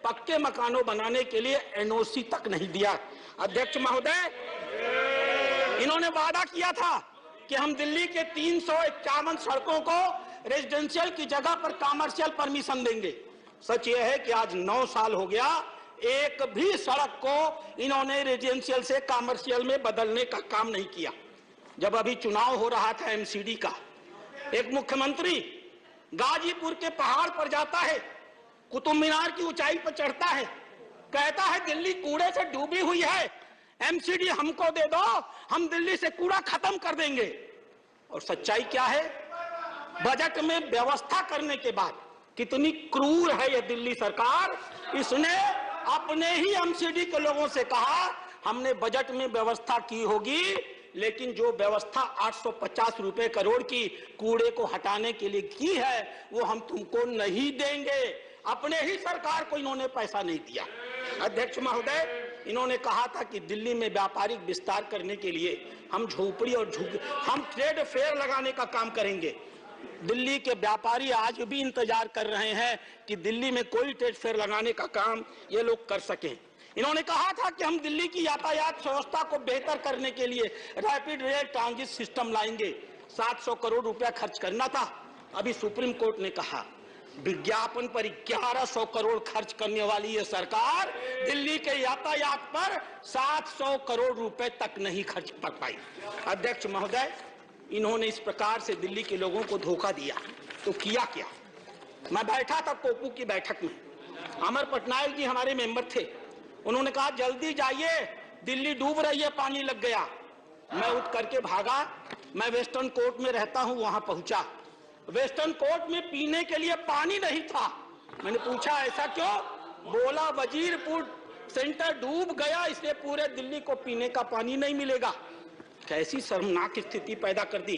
पक्के मकानों बनाने के लिए एनओसी तक नहीं दिया। अध्यक्ष महोदय, इन्होंने वादा किया था कि हम दिल्ली के 351 सड़कों को रेजिडेंशियल की जगह पर कॉमर्शियल परमिशन देंगे। सच यह है कि आज 9 साल हो गया, एक भी सड़क को इन्होंने रेजिडेंशियल से कॉमर्शियल में बदलने का काम नहीं किया। जब अभी चुनाव हो रहा था एमसीडी का, एक मुख्यमंत्री गाजीपुर के पहाड़ पर जाता है, कुतुब मीनार की ऊंचाई पर चढ़ता है, कहता है दिल्ली कूड़े से डूबी हुई है, एमसीडी हमको दे दो, हम दिल्ली से कूड़ा खत्म कर देंगे। और सच्चाई क्या है? बजट में व्यवस्था करने के बाद कितनी क्रूर है यह दिल्ली सरकार। इसने अपने ही एमसीडी के लोगों से कहा हमने बजट में व्यवस्था की होगी, लेकिन जो व्यवस्था 850 रुपए करोड़ की कूड़े को हटाने के लिए की है वो हम तुमको नहीं देंगे। अपने ही सरकार को इन्होंने पैसा नहीं दिया। अध्यक्ष महोदय, इन्होंने कहा था कि दिल्ली में व्यापारिक विस्तार करने के लिए हम झोपड़ी और हम ट्रेड फेयर लगाने का काम करेंगे। दिल्ली के व्यापारी आज भी इंतजार कर रहे हैं कि दिल्ली में कोई ट्रेड फेयर लगाने का काम ये लोग कर सकें। इन्होंने कहा था कि हम दिल्ली की यातायात व्यवस्था को बेहतर करने के लिए रैपिड रेल ट्रांजिट सिस्टम लाएंगे। 700 करोड़ रुपया खर्च करना था। अभी सुप्रीम कोर्ट ने कहा विज्ञापन पर 1100 करोड़ खर्च करने वाली ये सरकार दिल्ली के यातायात पर 700 करोड़ रुपए तक नहीं खर्च कर पाई। अध्यक्ष महोदय, इन्होंने इस प्रकार से दिल्ली के लोगों को धोखा दिया तो किया क्या? मैं बैठा था कोपू की बैठक में, अमर पटनायक जी हमारे मेंबर थे। उन्होंने कहा जल्दी जाइए, दिल्ली डूब रही है, पानी लग गया। मैं उठ करके भागा, मैं वेस्टर्न कोर्ट में रहता हूं, वहां पहुंचा। वेस्टर्न कोर्ट में पीने के लिए पानी नहीं था। मैंने पूछा ऐसा क्यों? बोला वजीरपुर सेंटर डूब गया, इसलिए पूरे दिल्ली को पीने का पानी नहीं मिलेगा। कैसी शर्मनाक स्थिति पैदा कर दी।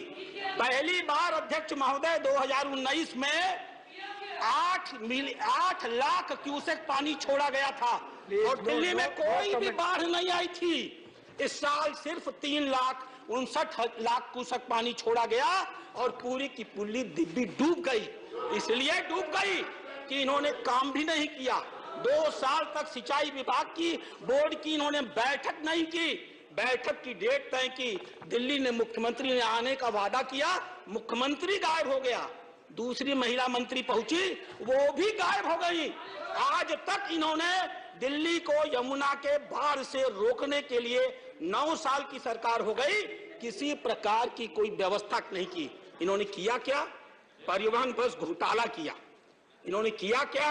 पहली बार अध्यक्ष महोदय 2019 में 8 लाख क्यूसेक पानी छोड़ा गया था और दिल्ली में कोई भी बाढ़ नहीं आई थी। इस साल सिर्फ 3,59,00,000 क्यूसेक पानी छोड़ा गया और पूरी की पूरी दिल्ली डूब गई। इसलिए डूब गई कि इन्होंने काम भी नहीं किया। 2 साल तक सिंचाई विभाग की बोर्ड की इन्होंने बैठक नहीं की। बैठक की डेट तय की, दिल्ली ने मुख्यमंत्री ने आने का वादा किया, मुख्यमंत्री गायब हो गया। दूसरी महिला मंत्री पहुंची, वो भी गायब हो गई। आज तक इन्होंने दिल्ली को यमुना के बाढ़ से रोकने के लिए 9 साल की सरकार हो गई, किसी प्रकार की कोई व्यवस्था नहीं की। इन्होंने किया क्या? परिवहन बस घोटाला किया। इन्होंने किया क्या?